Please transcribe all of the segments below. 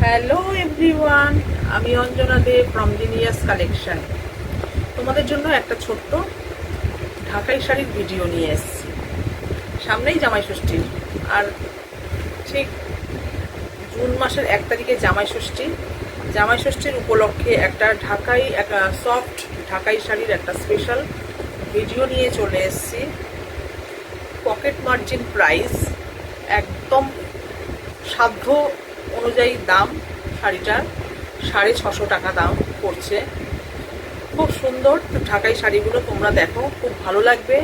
Hello everyone, আমি Anjana Dey from genius collection. তোমাদের জন্য একটা ছোট্ট ঢাকাই শাড়ির ভিডিও নিয়ে এসেছি। সামনেই জামাই ষষ্ঠী, আর ঠিক জুন মাসের 1 তারিখে জামাই ষষ্ঠী। জামাই ষষ্ঠীর উপলক্ষে একটা সফট ঢাকাই শাড়ির একটা স্পেশাল ভিডিও নিয়ে চলে এসেছি। পকেট মার্জিন প্রাইস, একদম সাধ্য অনুযায়ী দাম। শাড়িটার 650 টাকা দাম পড়ছে। খুব সুন্দর ঢাকাই শাড়িগুলো, তোমরা দেখো, খুব ভালো লাগবে।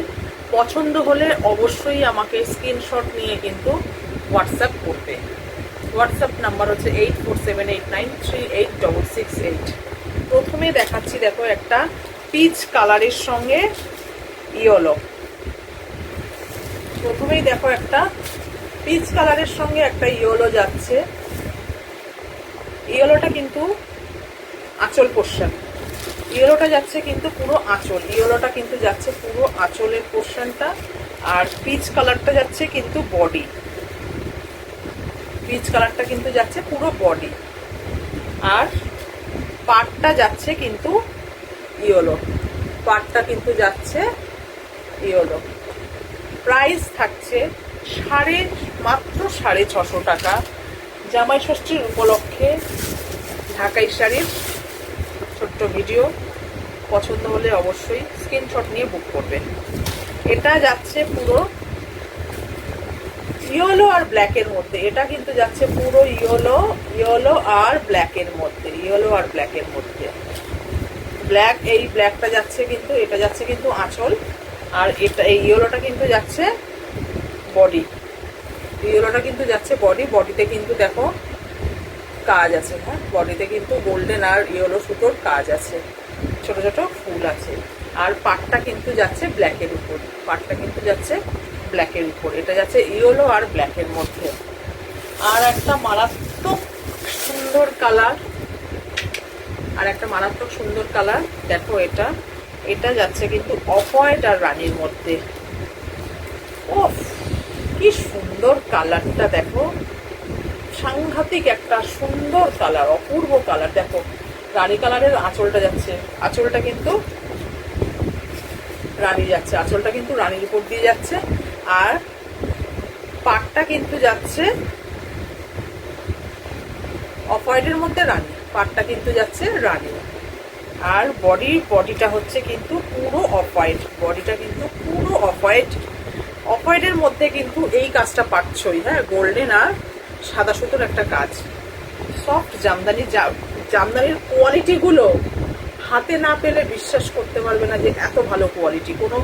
পছন্দ হলে অবশ্যই আমাকে স্ক্রিনশট নিয়ে কিন্তু হোয়াটসঅ্যাপ করবে। হোয়াটসঅ্যাপ নাম্বার হচ্ছে 8478938668। প্রথমে দেখাচ্ছি, দেখো, একটা পিচ কালারের সঙ্গে ইয়েলো। প্রথমেই দেখো একটা পিচ কালারের সঙ্গে একটা ইয়েলো যাচ্ছে। ইয়েলোটা কিন্তু আঁচল পোর্শন, ইয়েলোটা যাচ্ছে কিন্তু পুরো আঁচল, ইয়েলোটা কিন্তু যাচ্ছে পুরো আঁচলের পোর্শনটা। আর পিচ কালারটা যাচ্ছে কিন্তু বডি, পিচ কালারটা কিন্তু যাচ্ছে পুরো বডি। আর পাটটা যাচ্ছে কিন্তু ইয়েলো, পাটটা কিন্তু যাচ্ছে ইয়েলো। প্রাইস থাকছে মাত্র 650 টাকা। জামাই ষষ্ঠীর উপলক্ষে ঢাকাই শাড়ির ছোট্ট ভিডিও। পছন্দ হলে অবশ্যই স্ক্রিনশট নিয়ে বুক করবেন। এটা যাচ্ছে পুরো ইয়েলো আর ব্ল্যাকের মধ্যে, এটা কিন্তু যাচ্ছে পুরো ইয়েলো আর ব্ল্যাকের মধ্যে, ইয়েলো আর ব্ল্যাকের মধ্যে। ব্ল্যাক, এই ব্ল্যাকটা যাচ্ছে কিন্তু, এটা যাচ্ছে কিন্তু আঁচল, আর এটা এই ইয়েলোটা কিন্তু যাচ্ছে বডি। ইয়েলোটা কিন্তু যাচ্ছে বডি, বডিতে কিন্তু দেখো কাজ আছে। হ্যাঁ, বডিতে কিন্তু গোল্ডেন আর ইয়েলো সুতোর কাজ আছে, ছোট ছোট ফুল আছে। আর পাটটা কিন্তু যাচ্ছে ব্ল্যাকের উপর, পাটটা কিন্তু যাচ্ছে ব্ল্যাকের উপর। এটা যাচ্ছে ইয়েলো আর ব্ল্যাকের মধ্যে। আর একটা মারাত্মক সুন্দর কালার, দেখো, এটা যাচ্ছে কিন্তু অফ হোয়াইট আর রানীর মধ্যে। ও কি সুন্দর কালারটা, দেখো, সাংঘাতিক একটা সুন্দর কালার, অপূর্ব কালার। দেখো, রানী কালারের আঁচলটা যাচ্ছে, আঁচলটা কিন্তু রানী যাচ্ছে, আঁচলটা কিন্তু রানীর উপর দিয়ে যাচ্ছে। আর পাটটা কিন্তু যাচ্ছে অফ হোয়াইটের মধ্যে রানী, পাটটা কিন্তু যাচ্ছে রানী। আর বডিটা হচ্ছে কিন্তু পুরো অফ হোয়াইট, বডিটা কিন্তু পুরো অফ হোয়াইট। অফ হোয়াইটের মধ্যে কিন্তু এই কাজটা পাচ্ছই। হ্যাঁ, গোল্ডেন আর সাদা সুতোর একটা কাজ। সফট জামদানির কোয়ালিটিগুলো হাতে না পেলে বিশ্বাস করতে পারবে না যে এত ভালো কোয়ালিটি। কোনো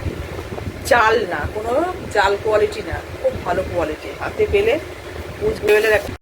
জাল কোয়ালিটি না, খুব ভালো কোয়ালিটি। হাতে পেলে বুঝবে।